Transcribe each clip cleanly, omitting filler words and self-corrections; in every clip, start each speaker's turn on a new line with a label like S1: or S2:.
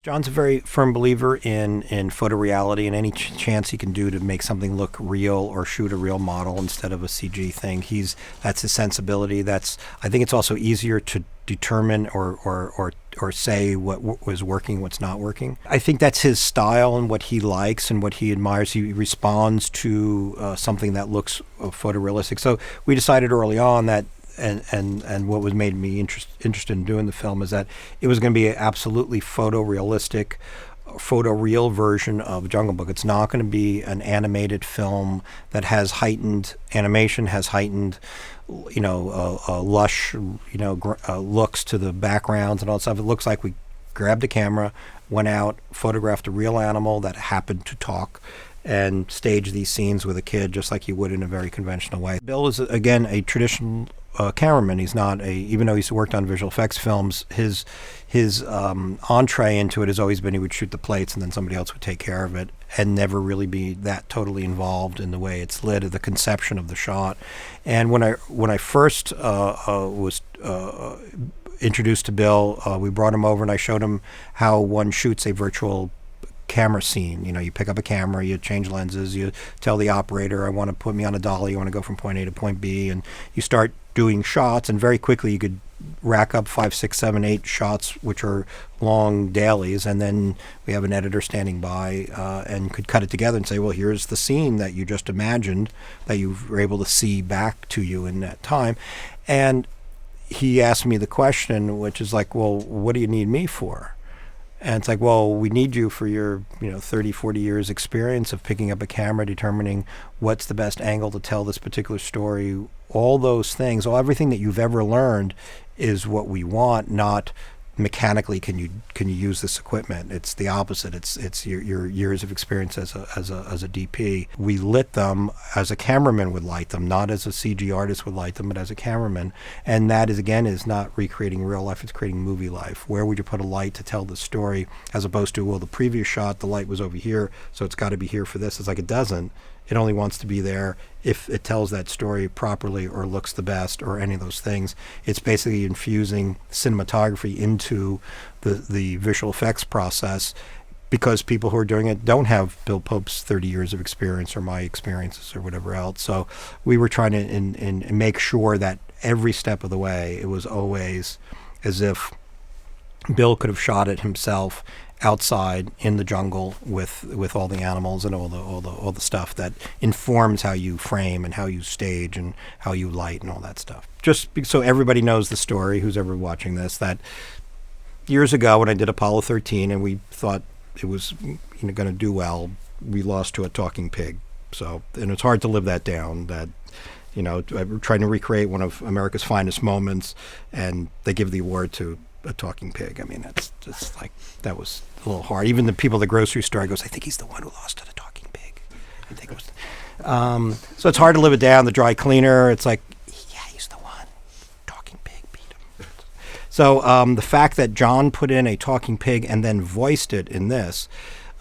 S1: John's a very firm believer in photoreality and any chance he can do to make something look real or shoot a real model instead of a CG thing. That's his sensibility. I think it's also easier to determine or say what was working, what's not working. I think that's his style and what he likes and what he admires. He responds to something that looks photorealistic. So we decided early on that. And what was made me interested in doing the film is that it was going to be an absolutely photorealistic, photoreal version of Jungle Book. It's not going to be an animated film that has heightened animation, has heightened, lush, looks to the backgrounds and all that stuff. It looks like we grabbed a camera, went out, photographed a real animal that happened to talk, and staged these scenes with a kid just like you would in a very conventional way. Bill is, again, a traditional cameraman. He's not even though he's worked on visual effects films, his entree into it has always been he would shoot the plates and then somebody else would take care of it and never really be that totally involved in the way it's lit or the conception of the shot. And when I first was introduced to Bill, we brought him over and I showed him how one shoots a virtual camera scene. You pick up a camera, you change lenses, you tell the operator, I want to put me on a dolly, I want to go from point A to point B, and you start doing shots, and very quickly you could rack up 5, 6, 7, 8 shots, which are long dailies, and then we have an editor standing by and could cut it together and say, well, here's the scene that you just imagined that you were able to see back to you in that time. And he asked me the question, which is like, well, what do you need me for? And it's like, well, we need you for your 30, 40 years experience of picking up a camera, determining what's the best angle to tell this particular story. All those things, everything that you've ever learned is what we want, not mechanically can you use this equipment. It's the opposite. It's your years of experience as a DP. We lit them as a cameraman would light them, not as a CG artist would light them, but as a cameraman. And that is not recreating real life, it's creating movie life. Where would you put a light to tell the story, as opposed to, well, the previous shot the light was over here, so it's got to be here for this. It's like, it doesn't. It only wants to be there if it tells that story properly or looks the best or any of those things. It's basically infusing cinematography into the visual effects process, because people who are doing it don't have Bill Pope's 30 years of experience or my experiences or whatever else. So we were trying to make sure that every step of the way it was always as if Bill could have shot it himself outside in the jungle with all the animals and all the stuff that informs how you frame and how you stage and how you light and all that stuff. Just so everybody knows the story, who's ever watching this, that years ago when I did Apollo 13 and we thought it was going to do well, we lost to a talking pig. So, and it's hard to live that down, that I'm trying to recreate one of America's finest moments and they give the award to a talking pig. I mean, that's just like, that was a little hard. Even the people at the grocery store goes, I think he's the one who lost to the talking pig. I think it was. So it's hard to live it down. The dry cleaner, it's like, yeah, he's the one. Talking pig beat him. So the fact that Jon put in a talking pig and then voiced it in this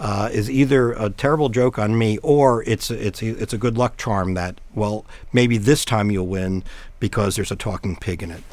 S1: is either a terrible joke on me or it's a good luck charm that, well, maybe this time you'll win because there's a talking pig in it.